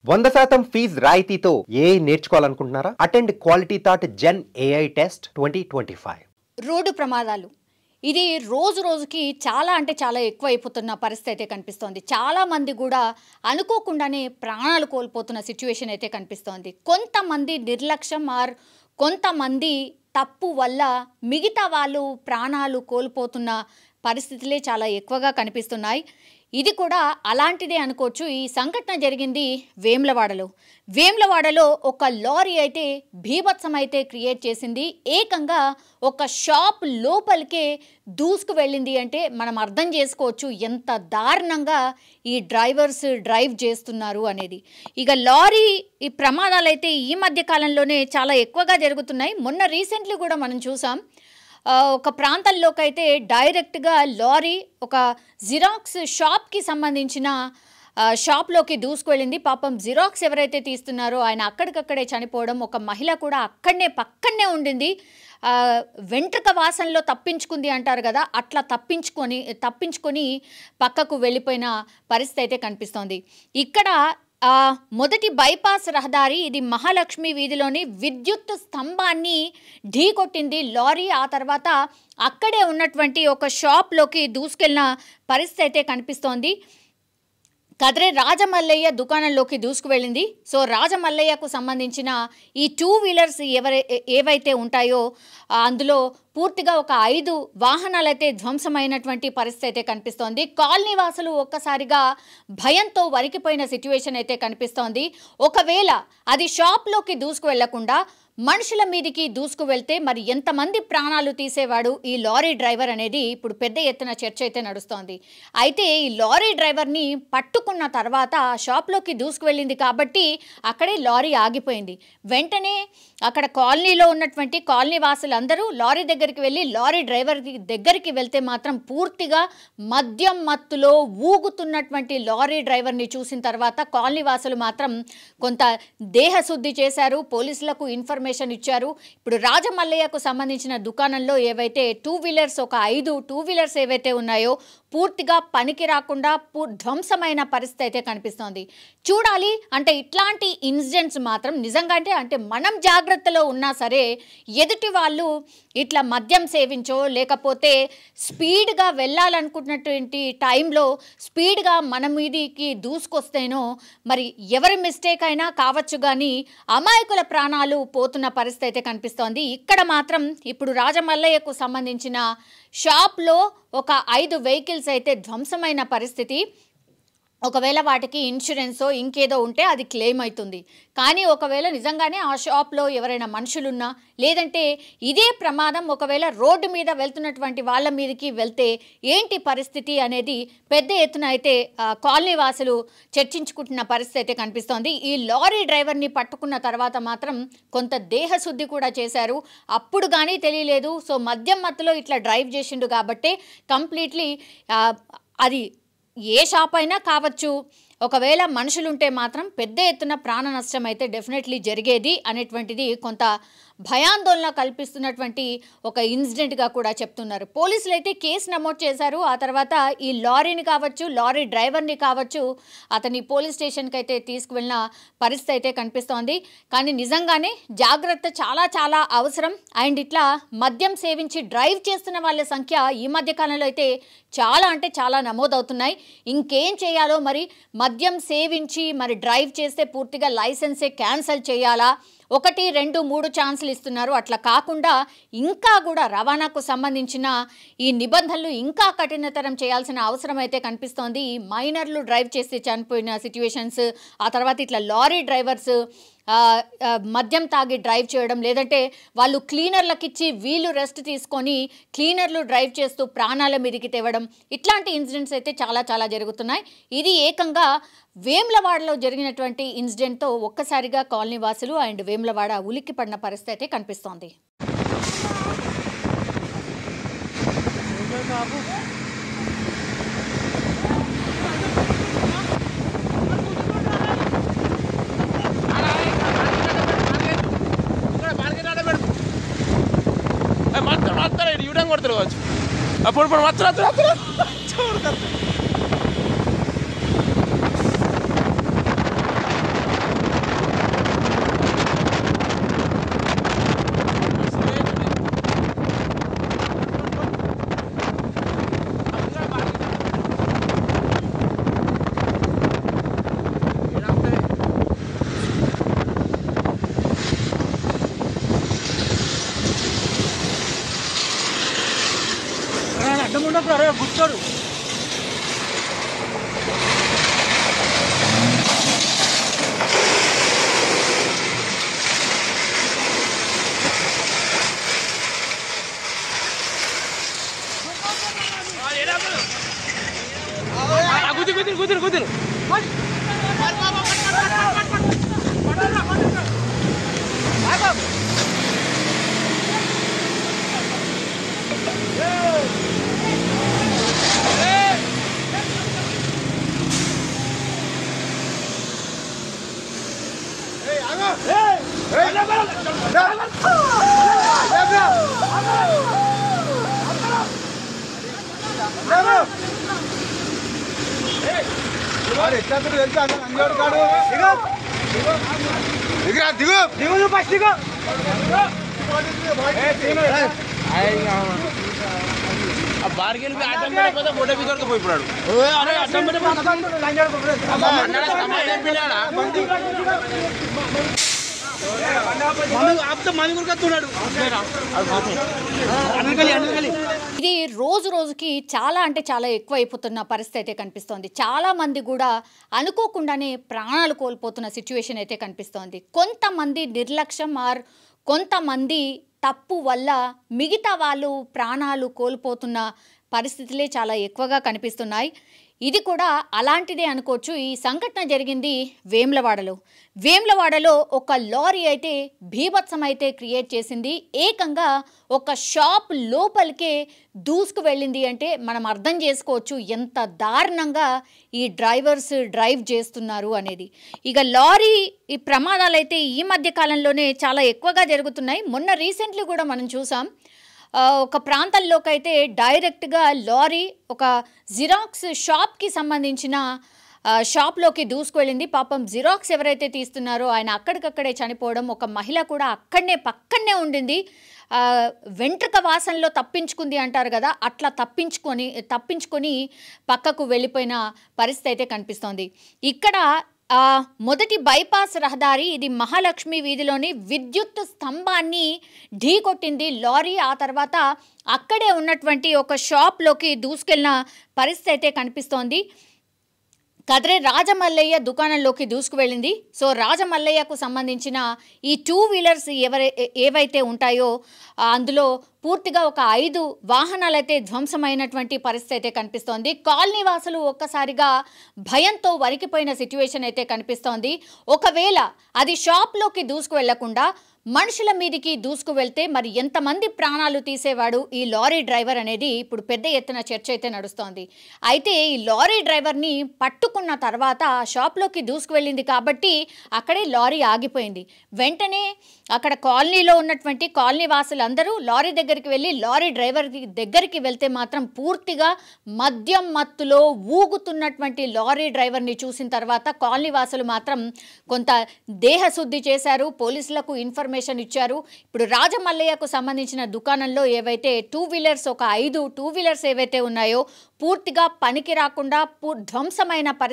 100% fees రాయితీతో AI నేర్చుకోవాలనుకుంటున్నారా? Attend quality thought gen AI test 2025. రోడ్డు ప్రమాదాలు ఇది రోజు రోజుకి చాలా అంటే చాలా ఎక్కువ అయిపోతున్న పరిస్థితి అయితే కనిపిస్తోంది. చాలామంది కూడా అనుకోకుండానే ప్రాణాలు కోల్పోతున్న సిచ్యువేషన్ అయితే కనిపిస్తోంది. కొంతమంది నిర్లక్ష్యం కొంతమంది తప్పు వల్ల మిగతా వాళ్ళు ప్రాణాలు కోల్పోతున్న పరిస్థితులే చాలా ఎక్కువగా కనిపిస్తున్నాయి. ఇది కూడా అలాంటిదే అనుకోవచ్చు. ఈ సంఘటన జరిగింది వేములవాడలో ఒక లారీ అయితే బీభత్సం అయితే క్రియేట్ చేసింది. ఏకంగా ఒక షాప్ లోపలికే దూసుకు వెళ్ళింది అంటే మనం అర్థం చేసుకోవచ్చు ఎంత దారుణంగా ఈ డ్రైవర్స్ డ్రైవ్ చేస్తున్నారు అనేది. ఇక లారీ ఈ ప్రమాదాలు అయితే ఈ మధ్య కాలంలోనే చాలా ఎక్కువగా జరుగుతున్నాయి. మొన్న రీసెంట్లీ కూడా మనం చూసాం. ఒక ప్రాంతంలోకి అయితే డైరెక్ట్గా లారీ ఒక జిరాక్స్ షాప్కి సంబంధించిన షాప్లోకి దూసుకువెళ్ళింది. పాపం జిరాక్స్ ఎవరైతే తీస్తున్నారో ఆయన అక్కడికక్కడే చనిపోవడం, ఒక మహిళ కూడా పక్కనే ఉండింది. వెంట్రుక వాసనలో తప్పించుకుంది అంటారు కదా, అట్లా తప్పించుకొని పక్కకు వెళ్ళిపోయిన పరిస్థితి అయితే కనిపిస్తోంది. ఇక్కడ మొదటి బైపాస్ రహదారి ఇది మహాలక్ష్మి వీధిలోని విద్యుత్ స్తంభాన్ని ఢీకొట్టింది లారీ. ఆ తర్వాత అక్కడే ఉన్నటువంటి ఒక షాప్లోకి దూసుకెళ్ళిన పరిస్థితి అయితే కనిపిస్తోంది. కదిరే రాజమల్లయ్య దుకాణంలోకి దూసుకువెళ్ళింది. సో రాజమల్లయ్యకు సంబంధించిన ఈ 2 వీలర్స్ ఏవైతే ఉంటాయో అందులో పూర్తిగా ఒక 5 వాహనాలు అయితే ధ్వంసమైనటువంటి పరిస్థితి అయితే కనిపిస్తోంది. కాలనీ వాసులు ఒక్కసారిగా భయంతో వణికిపోయిన సిచ్యువేషన్ అయితే కనిపిస్తోంది. ఒకవేళ అది షాప్లోకి దూసుకువెళ్లకుండా మనుషుల మీదికి దూసుకు వెళ్తే మరి ఎంతమంది ప్రాణాలు తీసేవాడు ఈ లారీ డ్రైవర్ అనేది ఇప్పుడు పెద్ద ఎత్తున చర్చ అయితే నడుస్తోంది. అయితే ఈ లారీ డ్రైవర్ని పట్టుకున్న తర్వాత షాప్లోకి దూసుకు వెళ్ళింది కాబట్టి అక్కడే లారీ ఆగిపోయింది. వెంటనే అక్కడ కాలనీలో ఉన్నటువంటి కాలనీ వాసులందరూ లారీ దగ్గరికి వెళ్ళి లారీ డ్రైవర్ దగ్గరికి వెళ్తే మాత్రం పూర్తిగా మద్యం మత్తులో ఊగుతున్నటువంటి లారీ డ్రైవర్ని చూసిన తర్వాత కాలనీ వాసులు మాత్రం కొంత దేహశుద్ధి చేశారు, పోలీసులకు ఇన్ఫర్మేషన్ ఇచ్చారు. ఇప్పుడు రాజమల్లయ్యకు సంబంధించిన దుకాణంలో ఏవైతే 2 వీలర్స్ ఒక 5 2 వీలర్స్ ఏవైతే ఉన్నాయో పూర్తిగా పనికి రాకుండా ధ్వంసమైన పరిస్థితి అయితే కనిపిస్తోంది. చూడాలి అంటే ఇట్లాంటి ఇన్సిడెంట్స్ మాత్రం నిజంగా అంటే మనం జాగ్రత్తలో ఉన్నా సరే ఎదుటి వాళ్ళు ఇట్లా మద్యం సేవించో లేకపోతే స్పీడ్గా వెళ్ళాలనుకున్నటువంటి టైంలో స్పీడ్గా మన మీదికి దూసుకొస్తేనో మరి ఎవరి మిస్టేక్ అయినా కావచ్చు, కానీ అమాయకుల ప్రాణాలు పోతున్న పరిస్థితి అయితే కనిపిస్తోంది. ఇక్కడ మాత్రం ఇప్పుడు రాజమల్లయ్యకు సంబంధించిన షాప్లో ఒక 5 వెహికల్స్ అయితే ధ్వంసమైన పరిస్థితి. ఒకవేళ వాటికి ఇన్సూరెన్సో ఇంకేదో ఉంటే అది క్లెయిమ్ అవుతుంది. కానీ ఒకవేళ నిజంగానే ఆ షాప్లో ఎవరైనా మనుషులున్నా లేదంటే ఇదే ప్రమాదం ఒకవేళ రోడ్డు మీద వెళ్తున్నటువంటి వాళ్ళ మీదకి వెళ్తే ఏంటి పరిస్థితి అనేది పెద్ద ఎత్తున అయితే కాలనీ వాసులు చర్చించుకుంటున్న పరిస్థితి అయితే కనిపిస్తోంది. ఈ లారీ డ్రైవర్ని పట్టుకున్న తర్వాత మాత్రం కొంత దేహశుద్ధి కూడా చేశారు. అప్పుడు కానీ తెలియలేదు. సో మద్యం మత్తులో ఇట్లా డ్రైవ్ చేసిండు కాబట్టి కంప్లీట్లీ అది ఏ షాప్ అయినా కావచ్చు, ఒకవేళ మనుషులుంటే మాత్రం పెద్ద ఎత్తున ప్రాణ నష్టం అయితే డెఫినెట్లీ జరిగేది అనేటువంటిది కొంత భయాందోళన కల్పిస్తున్నటువంటి ఒక ఇన్సిడెంట్గా కూడా చెప్తున్నారు. పోలీసులు అయితే కేసు నమోదు చేశారు. ఆ తర్వాత ఈ లారీని కావచ్చు, లారీ డ్రైవర్ని కావచ్చు, అతని పోలీస్ స్టేషన్కి అయితే తీసుకువెళ్ళిన పరిస్థితి అయితే కనిపిస్తోంది. కానీ నిజంగానే జాగ్రత్త చాలా చాలా అవసరం. అండ్ ఇట్లా మద్యం సేవించి డ్రైవ్ చేస్తున్న వాళ్ళ సంఖ్య ఈ మధ్య కాలంలో అయితే చాలా నమోదవుతున్నాయి. ఇంకేం చేయాలో మరి, మద్యం సేవించి మరి డ్రైవ్ చేస్తే పూర్తిగా లైసెన్సే క్యాన్సిల్ చేయాలా? 1 2 3 ఛాన్సులు ఇస్తున్నారు. అట్లా కాకుండా ఇంకా కూడా రవాణాకు సంబంధించిన ఈ నిబంధనలు ఇంకా కఠినతరం చేయాల్సిన అవసరం అయితే కనిపిస్తోంది. ఈ మైనర్లు డ్రైవ్ చేసి చనిపోయిన సిచ్యువేషన్స్, ఆ తర్వాత ఇట్లా లారీ డ్రైవర్స్ మద్యం తాగి డ్రైవ్ చేయడం, లేదంటే వాళ్ళు క్లీనర్లకు ఇచ్చి వీళ్ళు రెస్ట్ తీసుకొని క్లీనర్లు డ్రైవ్ చేస్తూ ప్రాణాల మీదకి తేవడం, ఇట్లాంటి ఇన్సిడెంట్స్ అయితే చాలా జరుగుతున్నాయి. ఇది ఏకంగా వేములవాడలో జరిగినటువంటి ఇన్సిడెంట్తో ఒక్కసారిగా కాలనీ వాసులు అండ్ వేములవాడ ఉలిక్కి పడిన పరిస్థితి అయితే కనిపిస్తోంది. అప్పుడు మాత్రం పిచ్చోడు కుదిరు బార్గెన్ ఫోటో బిగొడుతూ పోయిపోయాడు ఇది రోజు రోజుకి చాలా అంటే చాలా ఎక్కువ అయిపోతున్న పరిస్థితి అయితే కనిపిస్తోంది. చాలా మంది కూడా అనుకోకుండానే ప్రాణాలు కోల్పోతున్న సిచ్యువేషన్ అయితే కనిపిస్తోంది. కొంతమంది నిర్లక్ష్యం ఆర్ కొంతమంది తప్పు వల్ల మిగతా వాళ్ళు ప్రాణాలు కోల్పోతున్న పరిస్థితులే చాలా ఎక్కువగా కనిపిస్తున్నాయి. ఇది కూడా అలాంటిదే అనుకోవచ్చు. ఈ సంఘటన జరిగింది వేములవాడలో ఒక లారీ అయితే బీభత్సం అయితే క్రియేట్ చేసింది. ఏకంగా ఒక షాప్ లోపలికే దూసుకు వెళ్ళింది అంటే మనం అర్థం చేసుకోవచ్చు ఎంత దారుణంగా ఈ డ్రైవర్స్ డ్రైవ్ చేస్తున్నారు అనేది. ఇక లారీ ఈ ప్రమాదాలు అయితే ఈ మధ్య కాలంలోనే చాలా ఎక్కువగా జరుగుతున్నాయి. మొన్న రీసెంట్లీ కూడా మనం చూసాం. ఒక ప్రాంతంలోకి అయితే డైరెక్ట్గా లారీ ఒక జిరాక్స్ షాప్కి సంబంధించిన షాప్లోకి దూసుకువెళ్ళింది. పాపం జిరాక్స్ ఎవరైతే తీస్తున్నారో ఆయన అక్కడికక్కడే చనిపోవడం, ఒక మహిళ కూడా పక్కనే ఉండింది. వెంట్రుక వాసనలో తప్పించుకుంది అంటారు కదా, అట్లా తప్పించుకొని పక్కకు వెళ్ళిపోయిన పరిస్థితి అయితే కనిపిస్తోంది. ఇక్కడ మొదటి బైపాస్ రహదారి ఇది మహాలక్ష్మి వీధిలోని విద్యుత్ స్తంభాన్ని ఢీకొట్టింది లారీ. ఆ తర్వాత అక్కడే ఉన్నటువంటి ఒక షాప్లోకి దూసుకెళ్ళిన పరిస్థితి అయితే కనిపిస్తోంది. కదిరే రాజమల్లయ్య దుకాణంలోకి దూసుకువెళ్ళింది. సో రాజమల్లయ్యకు సంబంధించిన ఈ 2 వీలర్స్ ఏవైతే ఉంటాయో అందులో పూర్తిగా ఒక 5 వాహనాలైతే ధ్వంసమైనటువంటి పరిస్థితి అయితే కనిపిస్తోంది. కాలనీ వాసులు ఒక్కసారిగా భయంతో వణికిపోయిన సిచ్యువేషన్ అయితే కనిపిస్తోంది. ఒకవేళ అది షాప్లోకి దూసుకువెళ్లకుండా మనుషుల మీదికి దూసుకు వెళ్తే మరి ఎంతమంది ప్రాణాలు తీసేవాడు ఈ లారీ డ్రైవర్ అనేది ఇప్పుడు పెద్ద ఎత్తున చర్చ అయితే నడుస్తోంది. అయితే ఈ లారీ డ్రైవర్ని పట్టుకున్న తర్వాత షాప్లోకి దూసుకు వెళ్ళింది కాబట్టి అక్కడే లారీ ఆగిపోయింది. వెంటనే అక్కడ కాలనీలో ఉన్నటువంటి కాలనీ వాసులందరూ లారీ దగ్గరికి వెళ్ళి లారీ డ్రైవర్ దగ్గరికి వెళ్తే మాత్రం పూర్తిగా మద్యం మత్తులో ఊగుతున్నటువంటి లారీ డ్రైవర్ని చూసిన తర్వాత కాలనీ వాసులు మాత్రం కొంత దేహశుద్ధి చేశారు, పోలీసులకు ఇన్ఫర్మేషన్ ఇచ్చారు. ఇప్పుడు రాజమల్లయ్యకు సంబంధించిన దుకాణంలో ఏవైతే 2 వీలర్స్ ఒక 5 2 వీలర్స్ ఏవైతే ఉన్నాయో పూర్తిగా పనికి రాకుండా ధ్వంసమైన పరిస్థితి